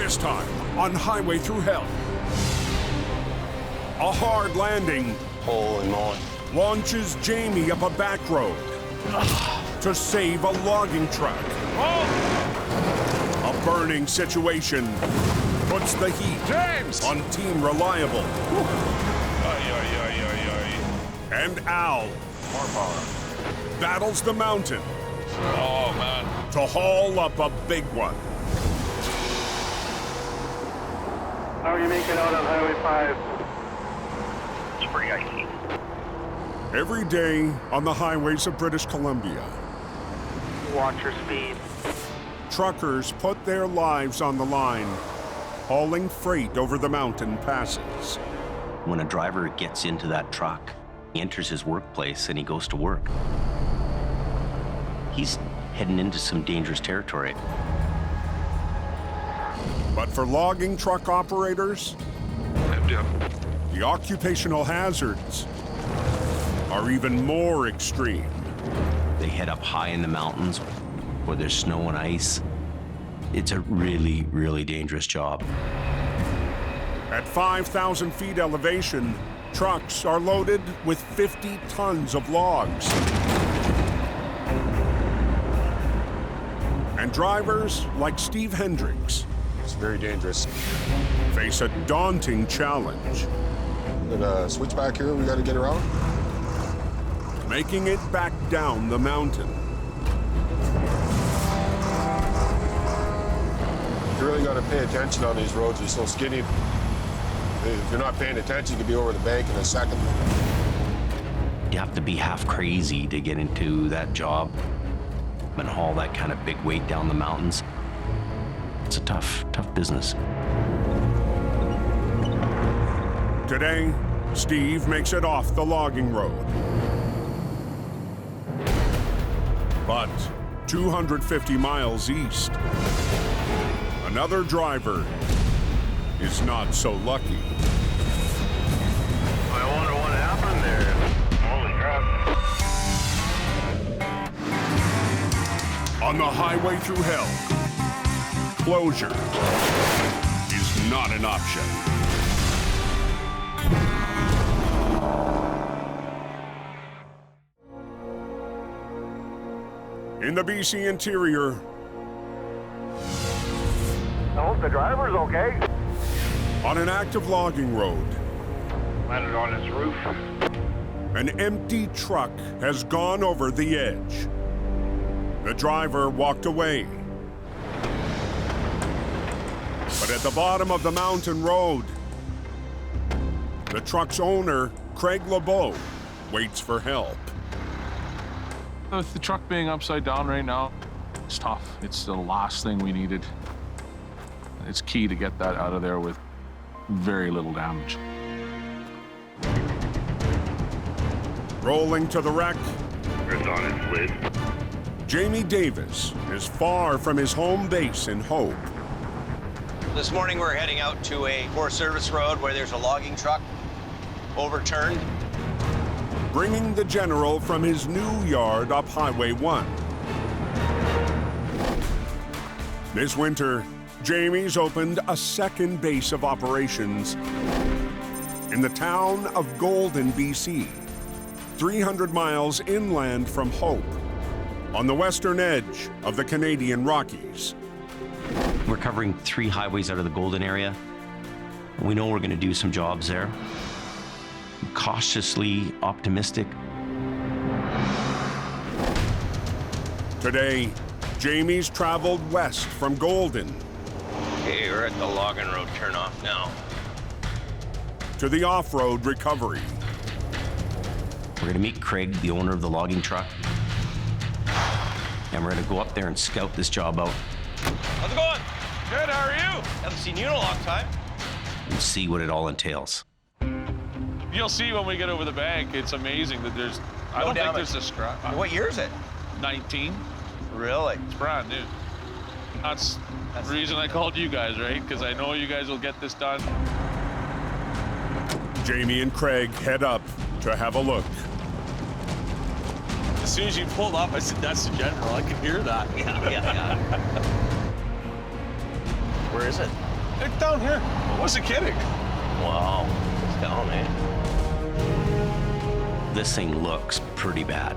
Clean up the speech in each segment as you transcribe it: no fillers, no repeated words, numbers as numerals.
This time on Highway Thru Hell. A hard landing Holy moly. launches Jamie up a back road to save a logging truck. A burning situation puts the heat on Team Reliable. And Al More power. battles the mountain Oh, man. to haul up a big one. How are you making out on Highway 5? It's pretty icy. Every day on the highways of British Columbia, Watch your speed. truckers put their lives on the line, hauling freight over the mountain passes. When a driver gets into that truck, he enters his workplace and he goes to work, he's heading into some dangerous territory. But for logging truck operators, the occupational hazards are even more extreme. They head up high in the mountains where there's snow and ice. It's a really, really dangerous job. At 5,000 feet elevation, trucks are loaded with 50 tons of logs. And drivers like Steve Hendricks It's very dangerous. face a daunting challenge, We got a switchback here we got to get around. making it back down the mountain. You really got to pay attention on these roads. They're so skinny. If you're not paying attention, you could be over the bank in a second. You have to be half crazy to get into that job and haul that kind of big weight down the mountains. It's a tough, tough business. Today, Steve makes it off the logging road. But 250 miles east, another driver is not so lucky. I wonder what happened there. Holy crap. On the highway through hell, closure is not an option. In the BC interior, I hope the driver's okay. on an active logging road, Landed on his roof. an empty truck has gone over the edge. The driver walked away. But at the bottom of the mountain road, the truck's owner, Craig LeBeau, waits for help. With the truck being upside down right now, it's tough. It's the last thing we needed. It's key to get that out of there with very little damage. Rolling to the wreck, It's on its lid. Jamie Davis is far from his home base in Hope. This morning we're heading out to a Forest Service road where there's a logging truck overturned. Bringing the general from his new yard up Highway 1. This winter, Jamie's opened a second base of operations in the town of Golden, BC, 300 miles inland from Hope, on the western edge of the Canadian Rockies. We're covering 3 highways out of the Golden area. We know we're going to do some jobs there. I'm cautiously optimistic. Today, Jamie's traveled west from Golden Okay, we're at the logging road turnoff now. to the off-road recovery. We're going to meet Craig, the owner of the logging truck, and we're going to go up there and scout this job out How's it going? Good, how are you? Haven't seen you in a long time. and see what it all entails. You'll see when we get over the bank, it's amazing that I don't think there's a scrap. What year is it? 19, Really? it's brand new. That's the reason I called you guys, right? Because I know you guys will get this done. Jamie and Craig head up to have a look. As soon as you pulled up, I said, that's the general. I could hear that. Yeah. Where is it? It's down here. I wasn't kidding. Wow. It's down, eh? This thing looks pretty bad.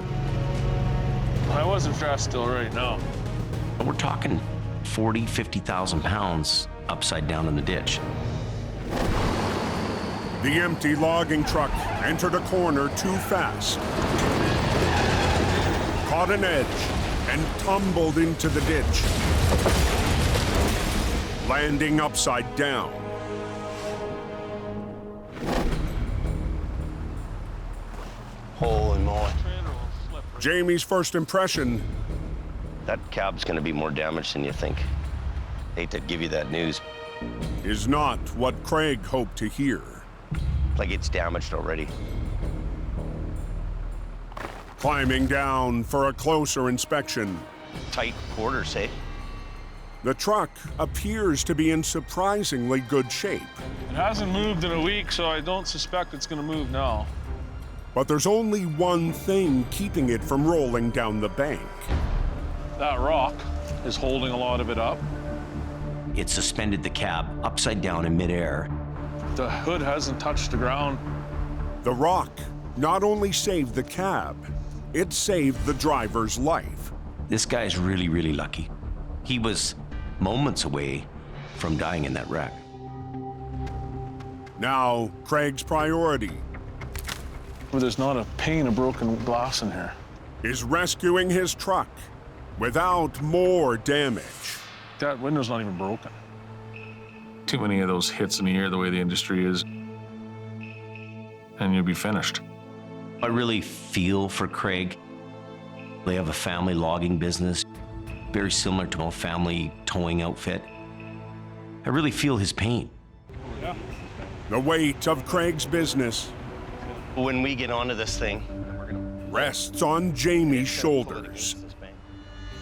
I wasn't fast still right now. We're talking 40, 50,000 pounds upside down in the ditch. The empty logging truck entered a corner too fast, caught an edge, and tumbled into the ditch, landing upside down. Holy moly. Jamie's first impression, That cab's gonna be more damaged than you think. Hate to give you that news. is not what Craig hoped to hear. Like it's damaged already. Climbing down for a closer inspection, Tight quarters, eh? the truck appears to be in surprisingly good shape. It hasn't moved in a week, so I don't suspect it's gonna move now. But there's only one thing keeping it from rolling down the bank. That rock is holding a lot of it up. It suspended the cab upside down in midair. The hood hasn't touched the ground. The rock not only saved the cab, it saved the driver's life. This guy's really, really lucky. He was moments away from dying in that wreck. Now, Craig's priority But there's not a pane of broken glass in here. is rescuing his truck without more damage. That window's not even broken. Too many of those hits in a year, the way the industry is, and you'll be finished. I really feel for Craig. They have a family logging business, very similar to a family towing outfit. I really feel his pain. The weight of Craig's business When we get onto this thing, rests on Jamie's shoulders.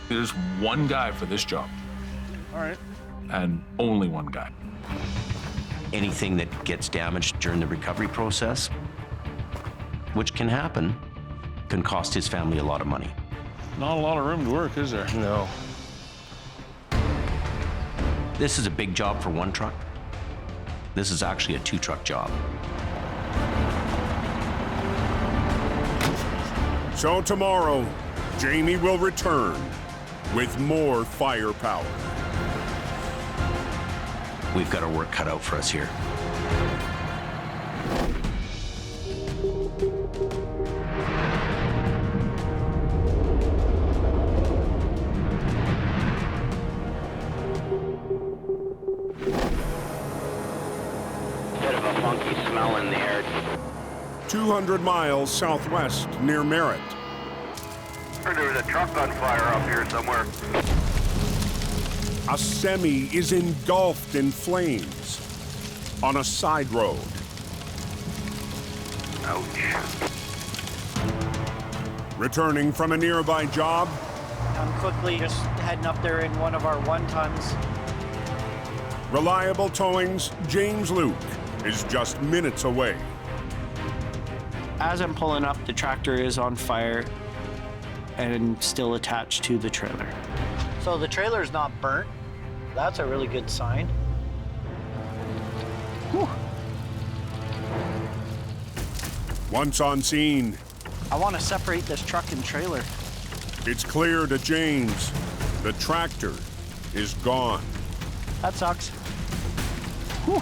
There's one guy for this job. All right. And only one guy. anything that gets damaged during the recovery process, which can happen, can cost his family a lot of money. Not a lot of room to work, is there? No. This is a big job for one truck. This is actually a two-truck job. So tomorrow, Jamie will return with more firepower. We've got our work cut out for us here. Bit of a funky smell in the air. 200 miles southwest near Merritt. Heard there was a truck on fire up here somewhere. A semi is engulfed in flames on a side road. Ouch. Returning from a nearby job, I'm quickly just heading up there in one of our one-tons. Reliable Towing's James Luke is just minutes away. As I'm pulling up, the tractor is on fire and still attached to the trailer. So the trailer's not burnt. That's a really good sign. Whew. Once on scene, I want to separate this truck and trailer. it's clear to James the tractor is gone. That sucks. Whew.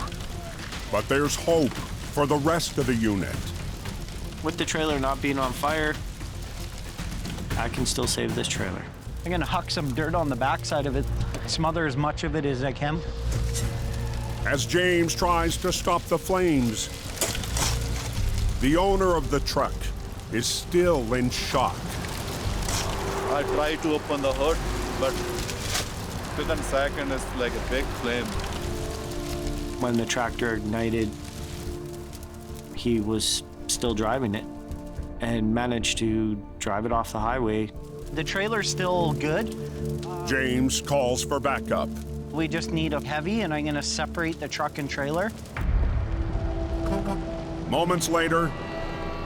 But there's hope for the rest of the unit. With the trailer not being on fire, I can still save this trailer. I'm gonna huck some dirt on the backside of it, smother as much of it as I can. As James tries to stop the flames, the owner of the truck is still in shock. I tried to open the hood, but within a second it's like a big flame. When the tractor ignited, he was still driving it and managed to drive it off the highway. The trailer's still good. James calls for backup. We just need a heavy, and I'm gonna separate the truck and trailer. Moments later,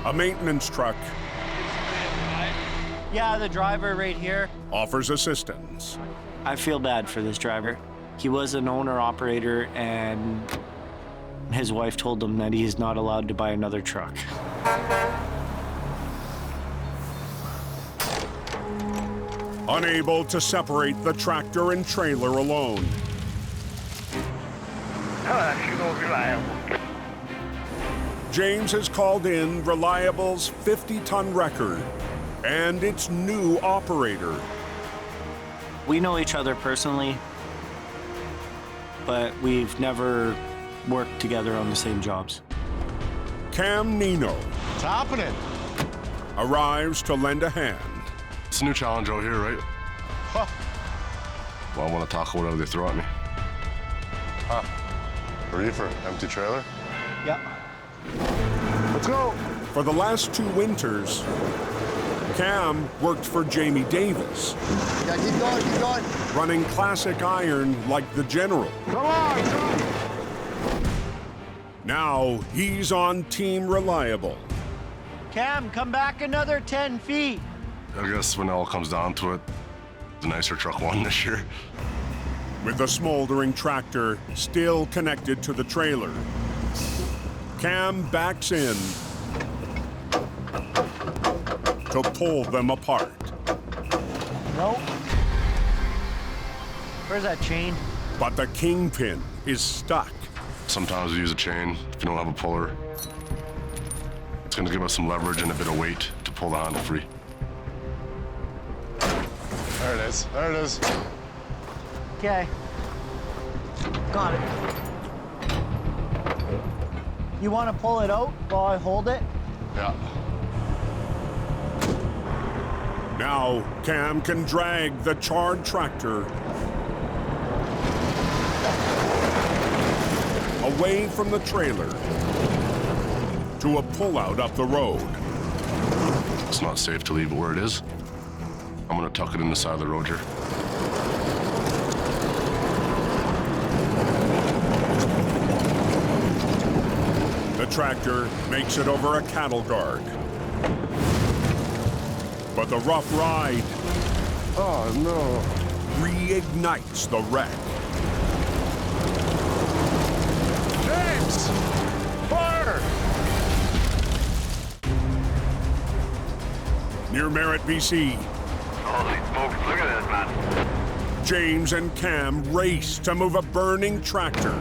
a maintenance truck Yeah, the driver right here. offers assistance. I feel bad for this driver. He was an owner-operator, and his wife told him that he's not allowed to buy another truck. Unable to separate the tractor and trailer alone. James has called in Reliable's 50-ton record and its new operator. We know each other personally, but we've never worked together on the same jobs. Cam Nino What's happening? arrives to lend a hand. It's a new challenge out here, right? Huh. Well, I want to talk whatever they throw at me. Huh. Reefer, empty trailer? Yeah. Let's go. For the last 2 winters, Cam worked for Jamie Davis, Yeah, keep going. running classic iron like the General. Come on. Now he's on Team Reliable. Cam, come back another 10 feet. I guess when it all comes down to it, the nicer truck won this year. With the smoldering tractor still connected to the trailer, Cam backs in to pull them apart. Nope. Where's that chain? But the kingpin is stuck. Sometimes we use a chain if you don't have a puller. It's going to give us some leverage and a bit of weight to pull the handle free. There it is. Okay. Got it. You want to pull it out while I hold it? Yeah. Now Cam can drag the charred tractor away from the trailer to a pullout up the road. It's not safe to leave it where it is. I'm going to tuck it in the side of the road here. The tractor makes it over a cattle guard. But the rough ride Oh, no. reignites the wreck. James! Fire! Near Merritt, BC, Holy smokes, look at this, man. James and Cam race to move a burning tractor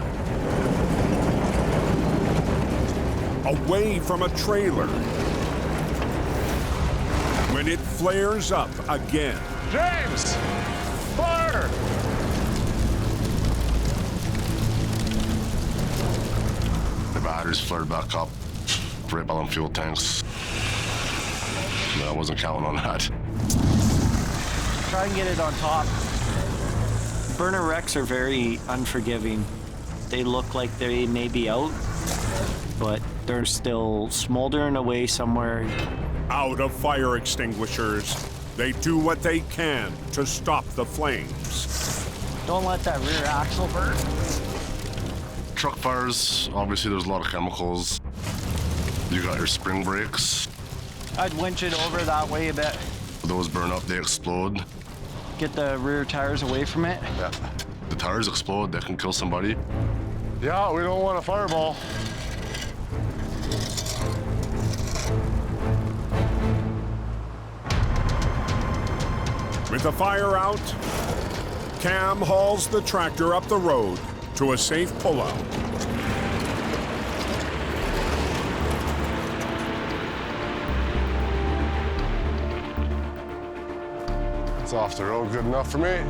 away from a trailer when it flares up again. James! Fire! The batteries flared back up right by them fuel tanks. I wasn't counting on that. Try and get it on top. Burner wrecks are very unforgiving. They look like they may be out, but they're still smoldering away somewhere. Out of fire extinguishers, they do what they can to stop the flames. Don't let that rear axle burn. Truck fires, obviously there's a lot of chemicals. You got your spring brakes. I'd winch it over that way a bit. Those burn up, they explode. Get the rear tires away from it. Yeah. The tires explode, that can kill somebody. Yeah, we don't want a fireball. With the fire out, Cam hauls the tractor up the road to a safe pullout. It's off the road good enough for me.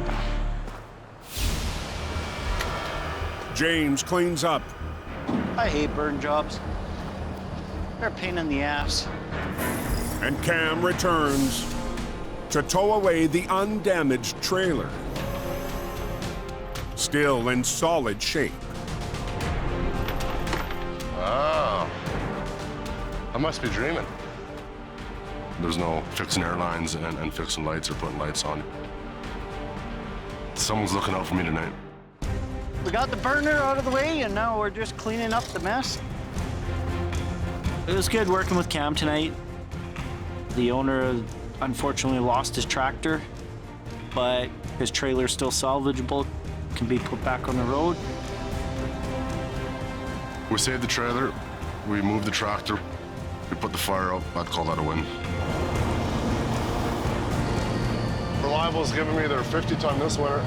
James cleans up, I hate burn jobs. They're a pain in the ass. and Cam returns to tow away the undamaged trailer. Still in solid shape. Oh. I must be dreaming. There's no fixing airlines and fixing lights or putting lights on. Someone's looking out for me tonight. We got the burner out of the way, and now we're just cleaning up the mess. It was good working with Cam tonight. The owner unfortunately lost his tractor, but his trailer's still salvageable. can be put back on the road. We saved the trailer, we moved the tractor, we put the fire out. I'd call that a win. Reliable's giving me their 50 ton this winter.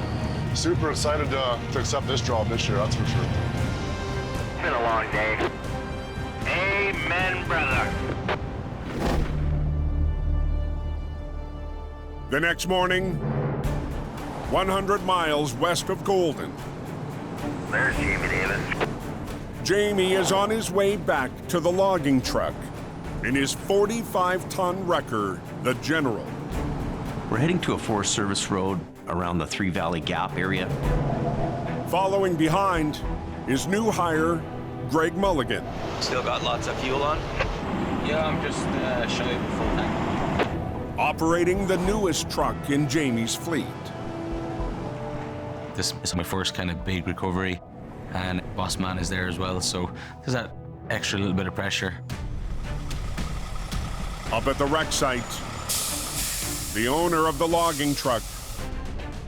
Super excited to accept this job this year, that's for sure. It's been a long day. Amen, brother. The next morning, 100 miles west of Golden, There's Jamie Davis. Jamie is on his way back to the logging truck in his 45-ton wrecker, the General. We're heading to a Forest Service road around the Three Valley Gap area. Following behind is new hire Greg Mulligan. Still got lots of fuel on? Yeah, I'm just shy of full tank. Operating the newest truck in Jamie's fleet. This is my first kind of big recovery, and boss man is there as well, so there's that extra little bit of pressure. Up at the wreck site, the owner of the logging truck,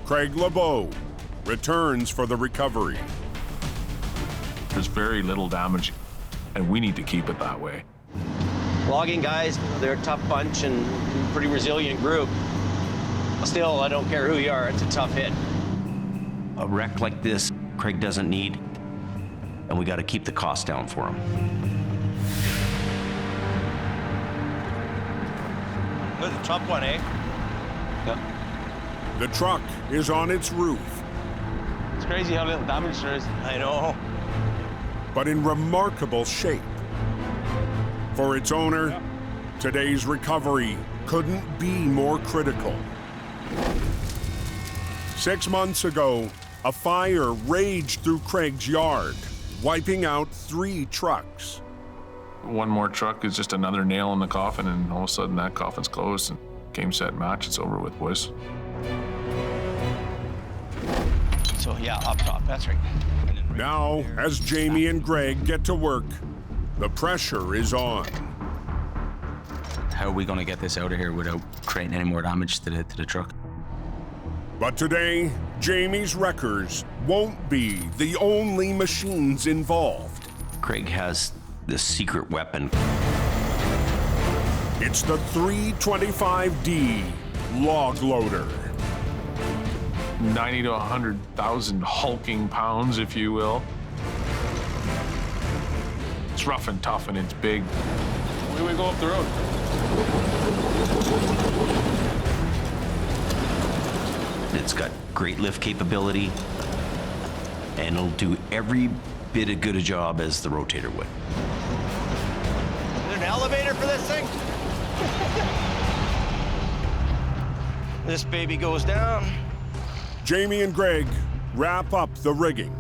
Craig LeBeau, returns for the recovery. There's very little damage, and we need to keep it that way. Logging guys, they're a tough bunch and pretty resilient group. Still, I don't care who you are, it's a tough hit. A wreck like this, Craig doesn't need, and we got to keep the cost down for him. Good, the top one, eh? Yep. The truck is on its roof, It's crazy how little damage there is. I know. but in remarkable shape. For its owner, today's recovery couldn't be more critical. 6 months ago, a fire raged through Craig's yard, wiping out 3 trucks. One more truck is just another nail in the coffin, and all of a sudden that coffin's closed, and game, set, match, it's over with, boys. So yeah, up top, that's right. Now, as Jamie and Greg get to work, the pressure is on. How are we going to get this out of here without creating any more damage to the truck? But today, Jamie's wreckers won't be the only machines involved. Craig has this secret weapon. It's the 325D log loader. 90 to 100,000 hulking pounds, if you will. It's rough and tough, and it's big. Where do we go up the road? It's got great lift capability, and it'll do every bit as good a job as the rotator would. Is there an elevator for this thing? This baby goes down. Jamie and Greg wrap up the rigging.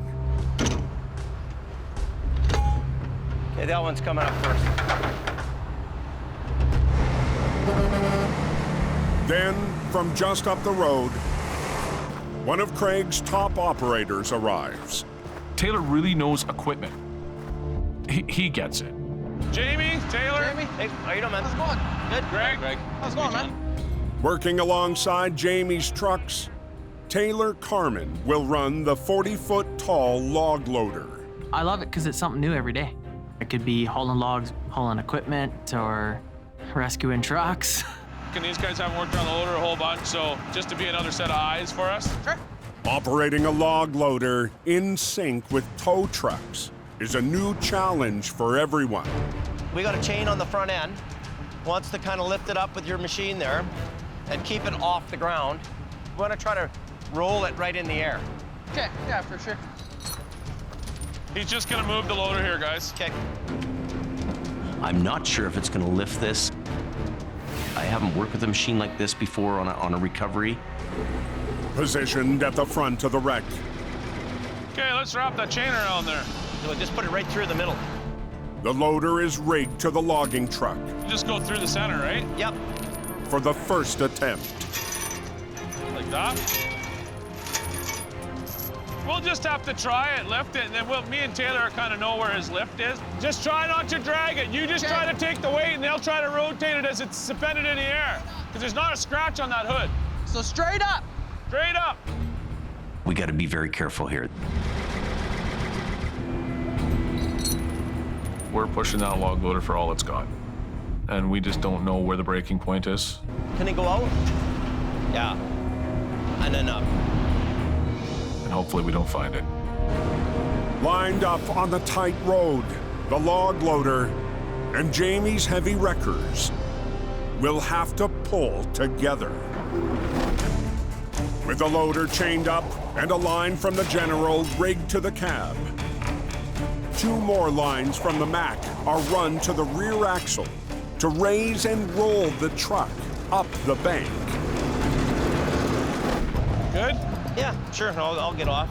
Okay, that one's coming up first. Then, from just up the road, one of Craig's top operators arrives. Taylor really knows equipment. He gets it. Jamie, Taylor. Jamie, hey, how you doing, man? How's it going? Good. Greg. How's it going, man? Working alongside Jamie's trucks, Taylor Carmen will run the 40-foot-tall log loader. I love it because it's something new every day. It could be hauling logs, hauling equipment, or rescuing trucks. And these guys haven't worked on the loader a whole bunch, so just to be another set of eyes for us. Sure. Operating a log loader in sync with tow trucks is a new challenge for everyone. We got a chain on the front end. Wants to kind of lift it up with your machine there and keep it off the ground. We want to try to roll it right in the air. Okay, yeah, for sure. He's just gonna move the loader here, guys. Okay. I'm not sure if it's going to lift this. I haven't worked with a machine like this before on a recovery. Positioned at the front of the wreck, Okay, let's wrap that chain around there. We'll just put it right through the middle. the loader is rigged to the logging truck Just go through the center, right? Yep. for the first attempt. Like that. We'll just have to try it, lift it, and then me and Taylor kind of know where his lift is. Just try not to drag it. You just try to take the weight, and they'll try to rotate it as it's suspended in the air. Because there's not a scratch on that hood. So straight up. Straight up. We got to be very careful here. We're pushing that log loader for all it's got. And we just don't know where the breaking point is. Can it go out? Yeah. And then up. And hopefully we don't find it. Lined up on the tight road, the log loader and Jamie's heavy wreckers will have to pull together. With the loader chained up and a line from the General rigged to the cab, 2 more lines from the Mack are run to the rear axle to raise and roll the truck up the bank. Good? Yeah, sure. I'll get off.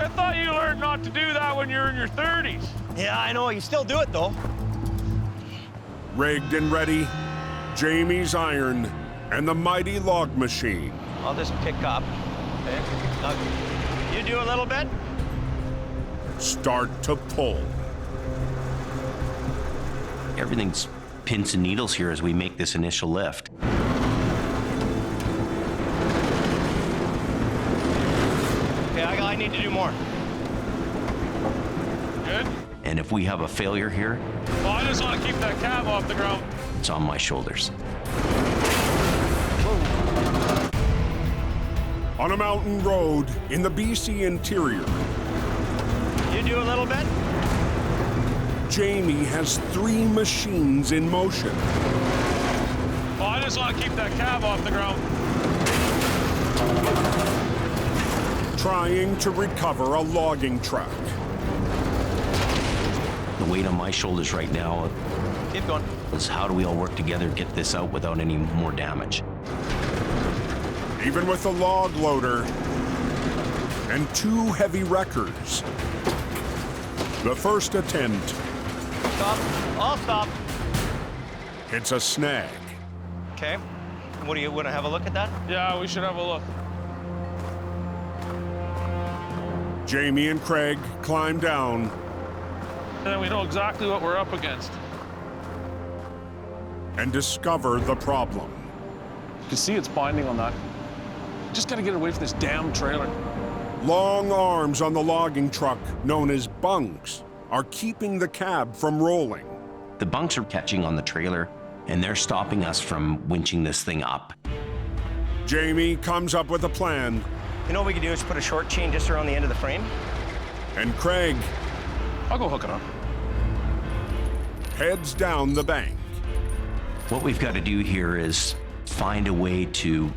I thought you learned not to do that when you're in your 30s. Yeah, I know. You still do it, though. Rigged and ready, Jamie's iron and the mighty log machine. I'll just pick up. Okay. Now, you do a little bit. Start to pull. Everything's pins and needles here as we make this initial lift. Okay, I need to do more. Good? And if we have a failure here, Well, I just want to keep that cab off the ground. it's on my shoulders. On a mountain road in the BC interior, You do a little bit. Jamie has 3 machines in motion. Well, I just want to keep that cab off the ground. Trying to recover a logging truck. The weight on my shoulders right now Keep going. is how do we all work together to get this out without any more damage? Even with the log loader and 2 heavy wreckers. The first attempt Stop. I'll stop. hits a snag. Okay. What do you want to have a look at that? Yeah, we should have a look. Jamie and Craig climb down And then we know exactly what we're up against. and discover the problem. You can see it's binding on that. Just gotta get away from this damn trailer. Long arms on the logging truck, known as bunks, are keeping the cab from rolling. The bunks are catching on the trailer, and they're stopping us from winching this thing up. Jamie comes up with a plan, You know what we can do is put a short chain just around the end of the frame. and Craig I'll go hook it up. heads down the bank. What we've got to do here is find a way to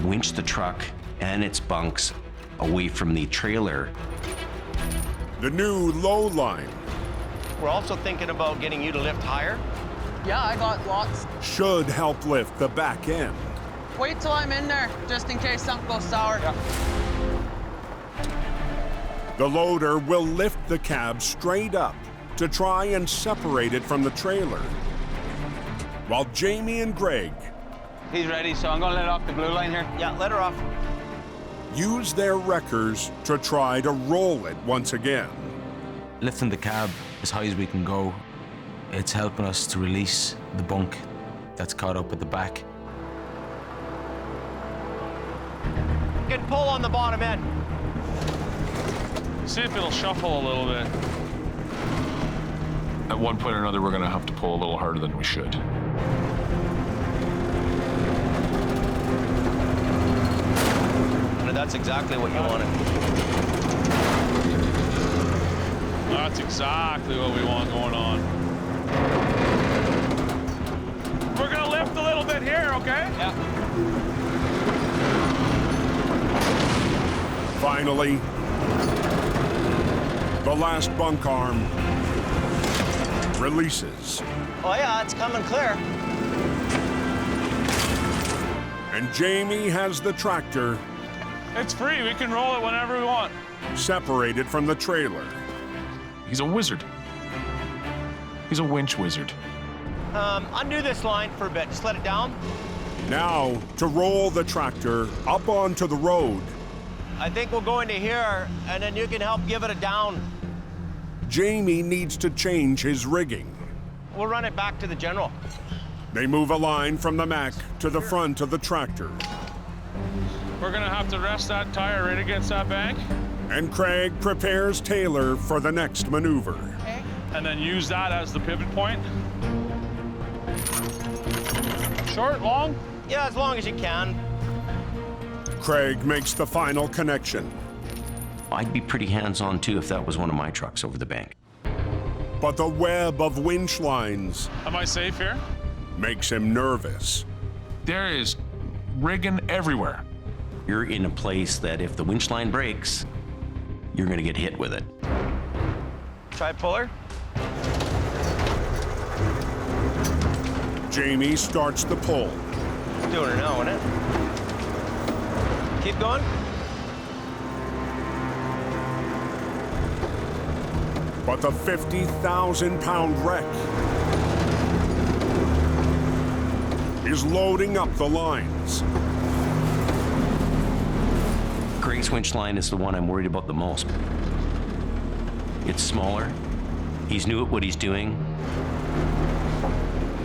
winch the truck and its bunks away from the trailer. The new low line We're also thinking about getting you to lift higher. Yeah, I got lots. should help lift the back end. Wait till I'm in there, just in case something goes sour. Yeah. The loader will lift the cab straight up to try and separate it from the trailer, while Jamie and Greg He's ready, so I'm gonna let off the blue line here. Yeah, let her off. use their wreckers to try to roll it once again. Lifting the cab as high as we can go, it's helping us to release the bunk that's caught up at the back. Get pull on the bottom end. See if it'll shuffle a little bit. At one point or another, we're gonna have to pull a little harder than we should. And that's exactly what you wanted. That's exactly what we want going on. We're gonna lift a little bit here, okay? Yeah. Finally, the last bunk arm releases, Oh yeah, it's coming clear. and Jamie has the tractor It's free. We can roll it whenever we want. separated from the trailer. He's a wizard. He's a winch wizard. Undo this line for a bit. Just let it down. Now, to roll the tractor up onto the road, I think we'll go into here, and then you can help give it a down. Jamie needs to change his rigging. We'll run it back to the General. They move a line from the Mack to the front of the tractor. We're gonna have to rest that tire right against that bank. And Craig prepares Taylor for the next maneuver. Okay. And then use that as the pivot point. Short, long? Yeah, as long as you can. Craig makes the final connection. I'd be pretty hands-on too if that was one of my trucks over the bank. But the web of winch lines Am I safe here? makes him nervous. There is rigging everywhere. You're in a place that if the winch line breaks, you're gonna get hit with it. Try puller. Jamie starts the pull. It's doing it now, isn't it? Keep going. But the 50,000-pound wreck is loading up the lines. Craig's winch line is the one I'm worried about the most. It's smaller. He's new at what he's doing.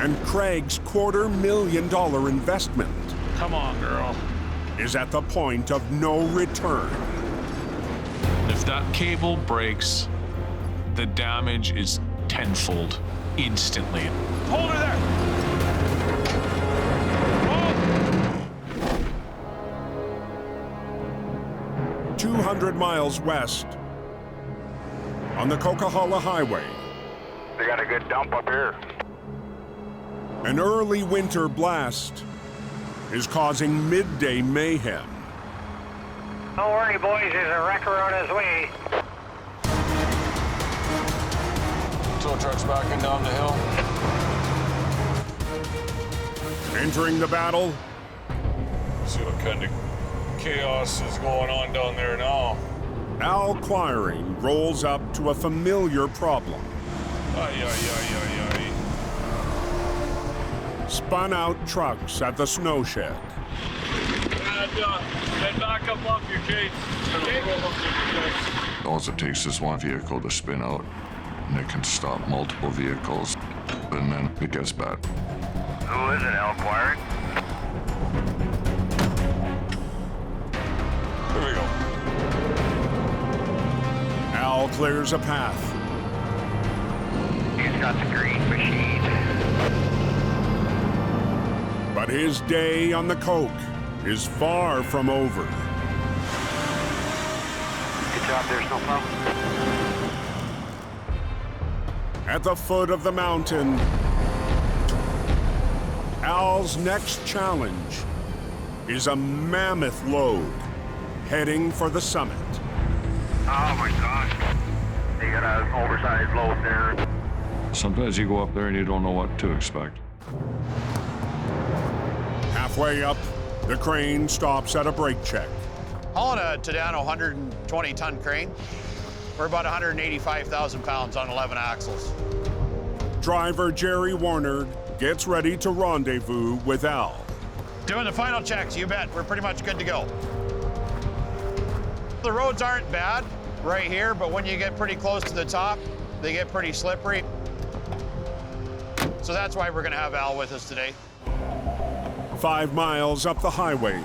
And Craig's $250,000 investment Come on, girl. is at the point of no return. If that cable breaks, the damage is tenfold instantly. Hold her there. 200 miles west on the Coquihalla Highway. They got a good dump up here. An early winter blast is causing midday mayhem. Don't worry, boys, there's a wrecker on his way. Tow truck's backing down the hill. Entering the battle, See what kind of chaos is going on down there now. Al Quiring rolls up to a familiar problem. Spun out trucks at the snow shed. Head back up off your gate. All it takes is one vehicle to spin out, and it can stop multiple vehicles, and then it gets bad. Who is it, Al Quiring? Here we go. Al clears a path. He's got the green machine. But his day on the Coke is far from over. Good job there, Snowplow. At the foot of the mountain, Al's next challenge is a mammoth load heading for the summit. Oh my gosh. They got an oversized load there. Sometimes you go up there and you don't know what to expect. Halfway up, the crane stops at a brake check. Hauling a Tadano 120-ton crane. We're about 185,000 pounds on 11 axles. Driver Jerry Warner gets ready to rendezvous with Al. Doing the final checks, you bet. We're pretty much good to go. The roads aren't bad right here, but when you get pretty close to the top, they get pretty slippery. So that's why we're gonna have Al with us today. 5 miles up the highway,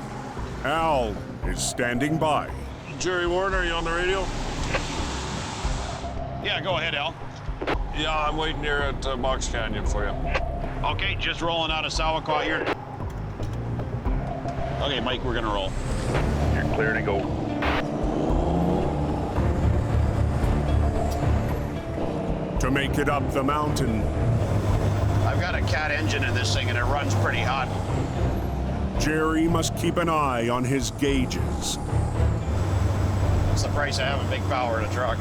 Al is standing by. Jerry Warner, are you on the radio? Yeah, go ahead, Al. Yeah, I'm waiting here at Box Canyon for you. Okay, just rolling out of Sawaquat here. Okay, Mike, we're gonna roll. You're clear to go. To make it up the mountain, I've got a Cat engine in this thing and it runs pretty hot. Jerry must keep an eye on his gauges. It's the price of having big power in a truck.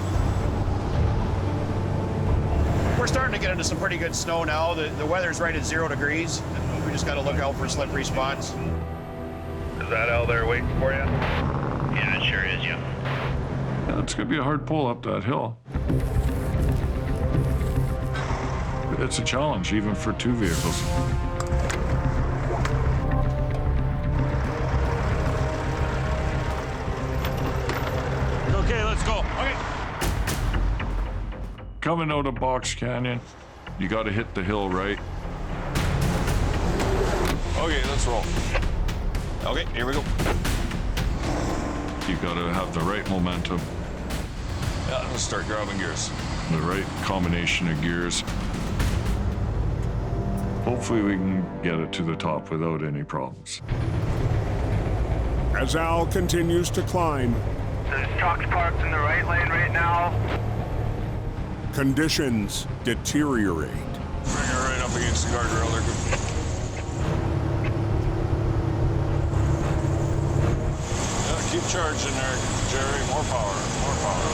We're starting to get into some pretty good snow now. The weather's right at 0 degrees. We just got to look out for slippery spots. Is that Al there waiting for you? Yeah, it sure is, yeah. Yeah, it's gonna be a hard pull up that hill. It's a challenge, even for 2 vehicles. Okay, let's go. Okay. Coming out of Box Canyon, you gotta hit the hill right. Okay, let's roll. Okay, here we go. You gotta have the right momentum. Yeah, let's start grabbing gears. The right combination of gears. Hopefully we can get it to the top without any problems. As Al continues to climb, There's trucks parked in the right lane right now. conditions deteriorate. Bring it right up against the guardrail there. Yeah, keep charging there, Jerry. More power, more power.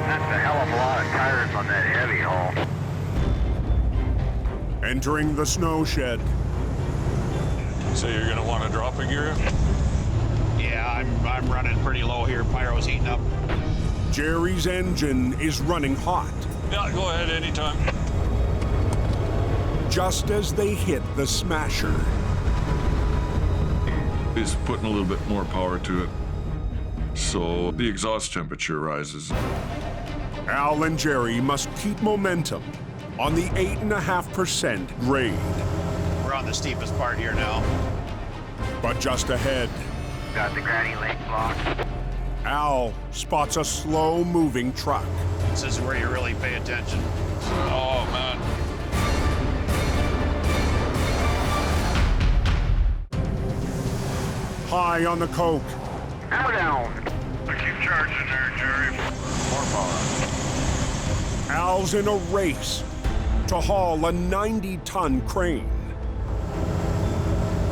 That's a hell of a lot of tires on that heavy haul. Entering the snow shed, So you're gonna want to drop a gear? Yeah, I'm running pretty low here. Pyro's heating up. Jerry's engine is running hot. Yeah, go ahead anytime. Just as they hit the smasher, He's putting a little bit more power to it, so the exhaust temperature rises. Al and Jerry must keep momentum on the 8.5% grade. We're on the steepest part here now. But just ahead, Got the Granny Lake blocked. Al spots a slow-moving truck. This is where you really pay attention. Oh, man. High on the coke, Now down. Keep charging there, Jerry. More power. Al's in a race to haul a 90-ton crane.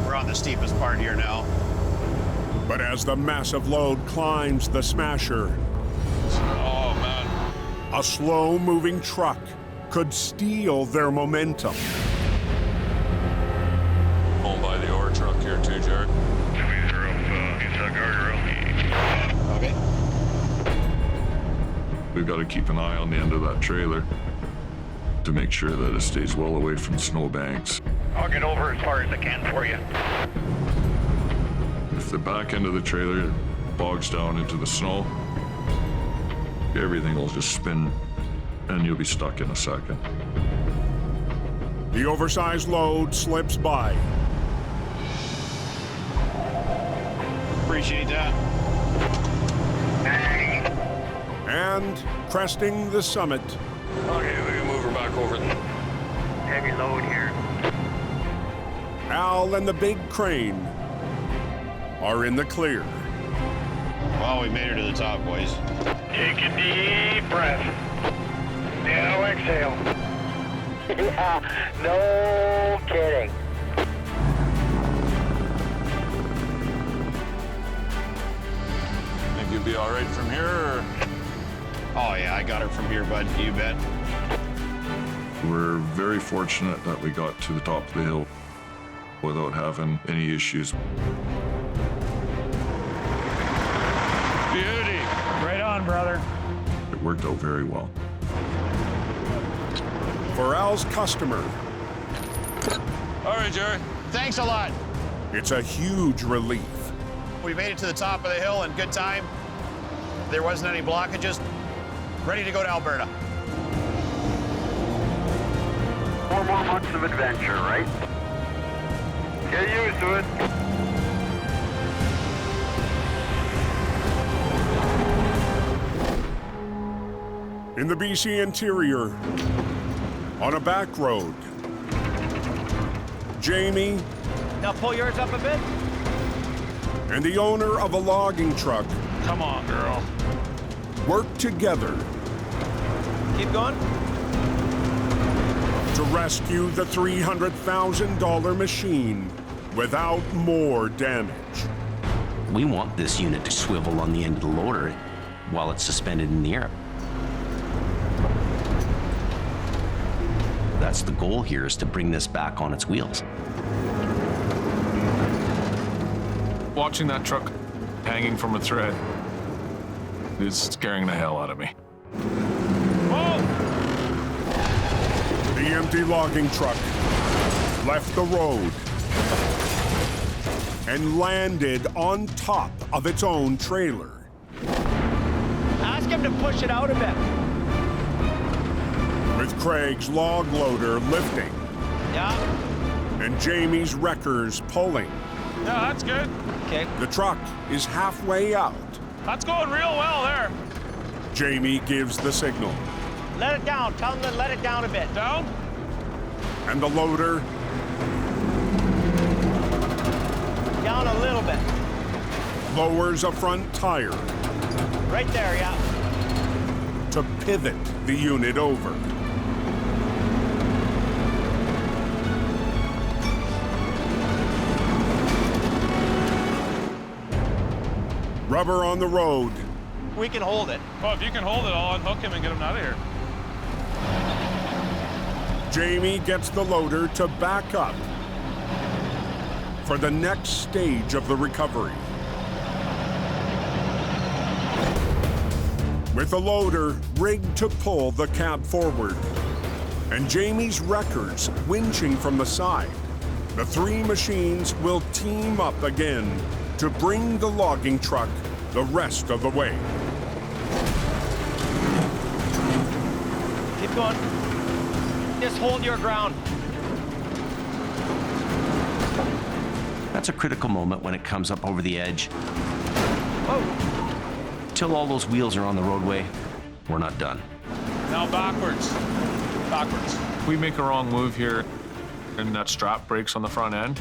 We're on the steepest part here now. But as the massive load climbs the smasher, Oh, man. a slow-moving truck could steal their momentum. Home by the ore truck here too, Jared. Okay. We've got to keep an eye on the end of that trailer to make sure that it stays well away from snowbanks. I'll get over as far as I can for you. If the back end of the trailer bogs down into the snow, everything will just spin and you'll be stuck in a second. The oversized load slips by. Appreciate that. And cresting the summit, Okay, we can move her back over. Heavy load here. Al and the big crane are in the clear. Well, we made her to the top, boys. Take a deep breath. Now exhale. Yeah, no kidding. Think you'll be all right from here? Or? Oh, yeah, I got her from here, bud. You bet. We're very fortunate that we got to the top of the hill without having any issues. Beauty! Right on, brother. It worked out very well. For Al's customer, All right, Jerry. Thanks a lot. it's a huge relief. We made it to the top of the hill in good time. There wasn't any blockages. Ready to go to Alberta. 4 more months of adventure, right? Get used to it. In the BC interior, on a back road, Jamie Now pull yours up a bit. and the owner of a logging truck Come on, girl. work together Keep going. to rescue the $300,000 machine without more damage. We want this unit to swivel on the end of the loader while it's suspended in the air. That's the goal here, is to bring this back on its wheels. Watching that truck hanging from a thread is scaring the hell out of me. The empty logging truck left the road and landed on top of its own trailer. Ask him to push it out a bit. With Craig's log loader lifting, Yeah. and Jamie's wreckers pulling. Yeah, that's good. Okay. The truck is halfway out. That's going real well there. Jamie gives the signal. Let it down. Tell them to let it down a bit. Down? And the loader Down a little bit. lowers a front tire Right there, yeah. to pivot the unit over. Rubber on the road. We can hold it. Well, if you can hold it, I'll unhook him and get him out of here. Jamie gets the loader to back up for the next stage of the recovery. With the loader rigged to pull the cab forward and Jamie's wreckers winching from the side, the three machines will team up again to bring the logging truck the rest of the way. Keep going. Just hold your ground. That's a critical moment when it comes up over the edge. Till all those wheels are on the roadway, we're not done. Now backwards. Backwards. We make a wrong move here, and that strap breaks on the front end.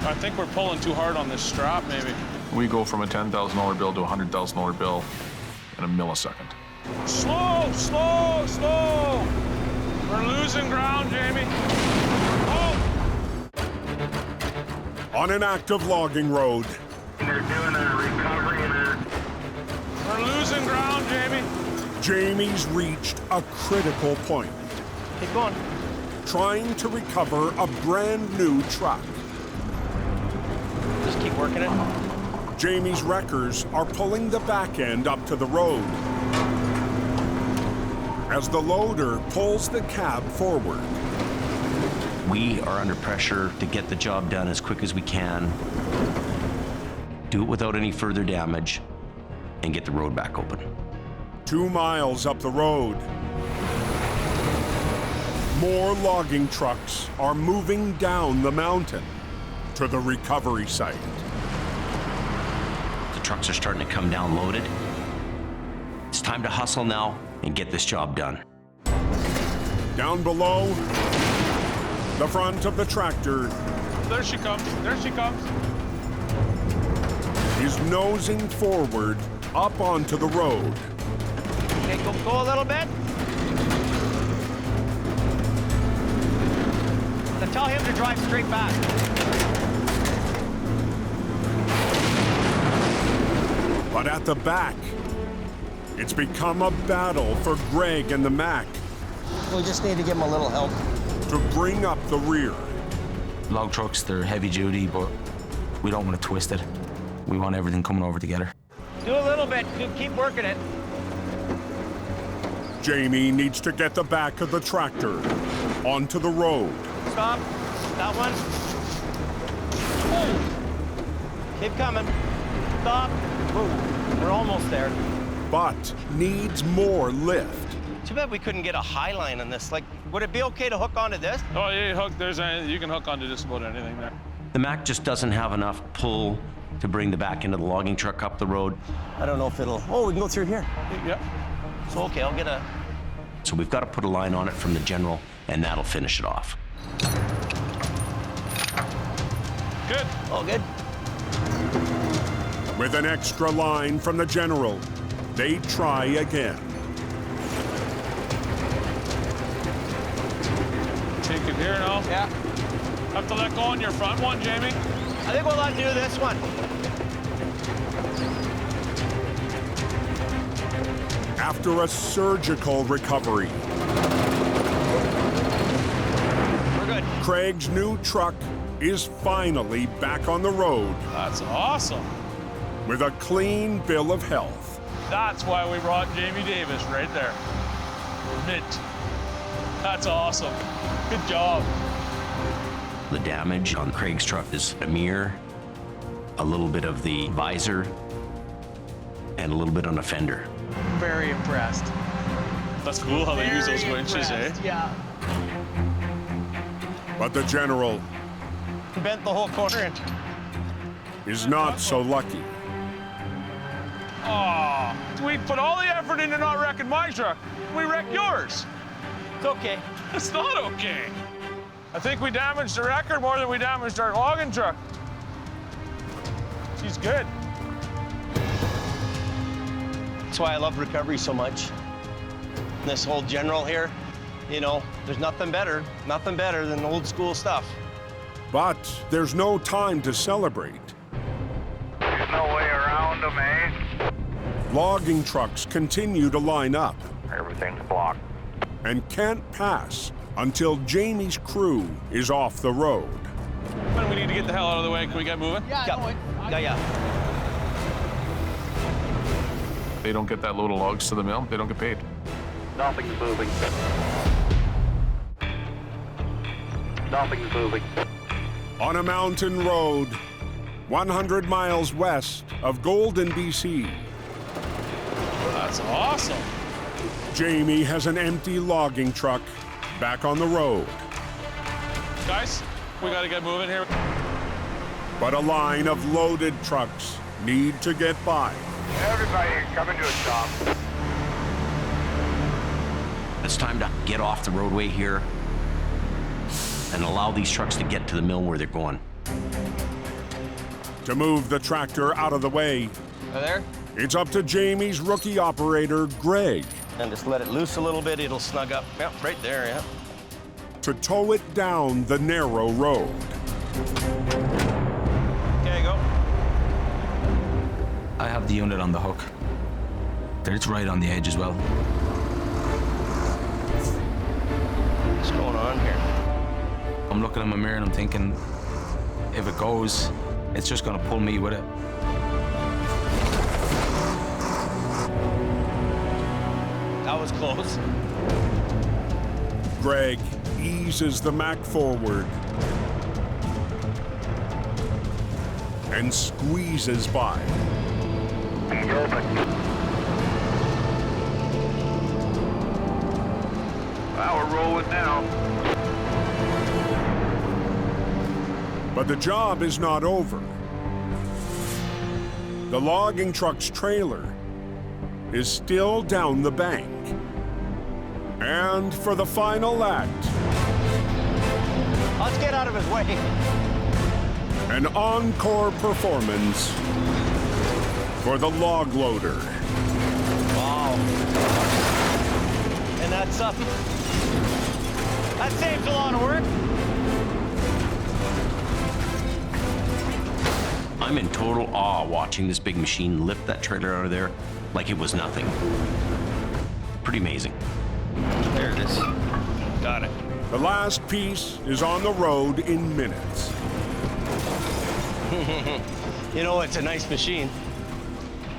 I think we're pulling too hard on this strap, maybe. We go from a $10,000 bill to a $100,000 bill in a millisecond. Slow, slow, slow. We're losing ground, Jamie. On an active logging road, They're doing a recovery there. We're losing ground, Jamie. Jamie's reached a critical point. Keep going. Trying to recover a brand new truck. Just keep working it. Jamie's wreckers are pulling the back end up to the road as the loader pulls the cab forward. We are under pressure to get the job done as quick as we can, do it without any further damage, and get the road back open. 2 miles up the road, more logging trucks are moving down the mountain to the recovery site. The trucks are starting to come down loaded. It's time to hustle now and get this job done. Down below, the front of the tractor There she comes. There she comes. is nosing forward up onto the road. Okay, go a little bit. Now tell him to drive straight back. But at the back, it's become a battle for Greg and the Mac We just need to give him a little help. to bring up the rear. Log trucks, they're heavy duty, but we don't want to twist it. We want everything coming over together. Do a little bit. Keep working it. Jamie needs to get the back of the tractor onto the road. Stop. That one. Keep coming. Stop. Ooh, we're almost there. But needs more lift. Too bad we couldn't get a high line on this. Like, would it be okay to hook onto this? Oh, yeah, hook. You can hook onto just about anything there. The Mac just doesn't have enough pull to bring the back end of the logging truck up the road. I don't know if it'll... Oh, we can go through here. Yeah. So, okay, I'll get a... So we've got to put a line on it from the general, and that'll finish it off. Good. All good. With an extra line from the general, they try again. Take it here now. Yeah. Have to let go on your front one, Jamie. I think we'll undo this one. After a surgical recovery, We're good. Craig's new truck is finally back on the road That's awesome. with a clean bill of health. That's why we brought Jamie Davis right there. Mint. That's awesome. Good job. The damage on Craig's truck is a mirror, a little bit of the visor, and a little bit on a fender. Very impressed. That's cool how they use those winches, eh? Yeah. But the general bent the whole corner and is not so lucky. Oh, we put all the effort into not wrecking my truck. We wrecked yours. It's okay. It's not okay. I think we damaged the wrecker more than we damaged our logging truck. She's good. That's why I love recovery so much. This whole general here, you know, there's nothing better than old school stuff. But there's no time to celebrate. There's no way around them, eh? Logging trucks continue to line up Everything's blocked. and can't pass until Jamie's crew is off the road. We need to get the hell out of the way. Can we get moving? Yeah. They don't get that load of logs to the mill, they don't get paid. Nothing's moving. Nothing's moving. On a mountain road, 100 miles west of Golden, BC. That's awesome. Jamie has an empty logging truck back on the road. Guys, we gotta get moving here. But a line of loaded trucks need to get by. Everybody coming to a stop. It's time to get off the roadway here and allow these trucks to get to the mill where they're going. To move the tractor out of the way, There? it's up to Jamie's rookie operator, Greg, And just let it loose a little bit, it'll snug up. Yep, right there, yeah. to tow it down the narrow road. Okay, go. I have the unit on the hook. It's right on the edge as well. What's going on here? I'm looking in my mirror and I'm thinking, if it goes, it's just gonna pull me with it. That was close. Greg eases the Mack forward and squeezes by. He's open. Well, we're rolling now. But the job is not over. The logging truck's trailer is still down the bank. And for the final act, Let's get out of his way. an encore performance for the log loader. Wow. And that's something. That saves a lot of work. I'm in total awe watching this big machine lift that trailer out of there like it was nothing. Pretty amazing. There it is. Got it. The last piece is on the road in minutes. You know, it's a nice machine.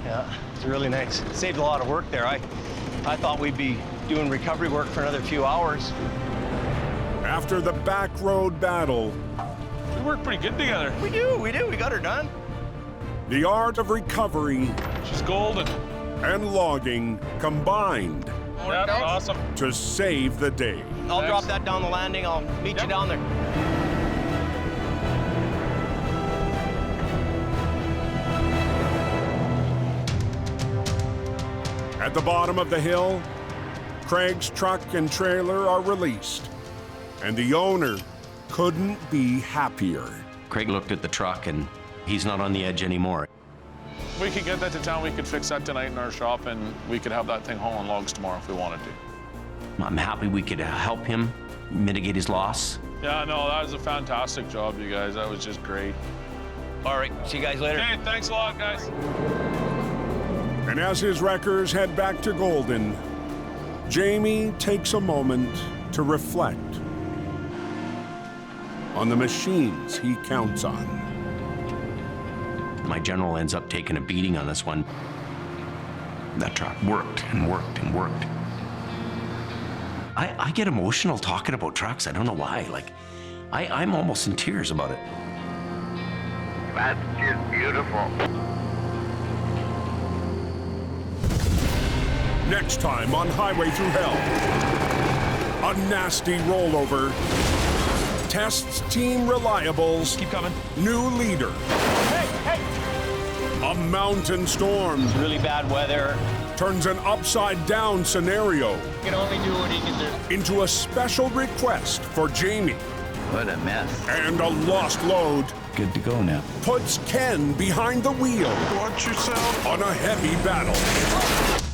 Yeah, it's really nice. It saved a lot of work there. I thought we'd be doing recovery work for another few hours. After the back road battle, We work pretty good together. We do. We got her done. the art of recovery She's golden. and logging combined Yeah, that's awesome. to save the day. I'll drop that down the landing. I'll meet you down there. At the bottom of the hill, Craig's truck and trailer are released, and the owner couldn't be happier. Craig looked at the truck and he's not on the edge anymore. We could get that to town, we could fix that tonight in our shop, and we could have that thing hauling logs tomorrow if we wanted to. I'm happy we could help him mitigate his loss. Yeah, no, that was a fantastic job, you guys. That was just great. All right, see you guys later. Okay, thanks a lot, guys. And as his wreckers head back to Golden, Jamie takes a moment to reflect on the machines he counts on. My general ends up taking a beating on this one. That truck worked and worked and worked. I get emotional talking about trucks. I don't know why. Like, I'm almost in tears about it. That's just beautiful. Next time on Highway Thru Hell, a nasty rollover tests Team Reliable's Keep coming. new leader. A mountain storm Really bad weather. turns an upside-down scenario You can only do what he can do. into a special request for Jamie. What a mess. And a lost load Good to go now. puts Ken behind the wheel Watch yourself. on a heavy battle.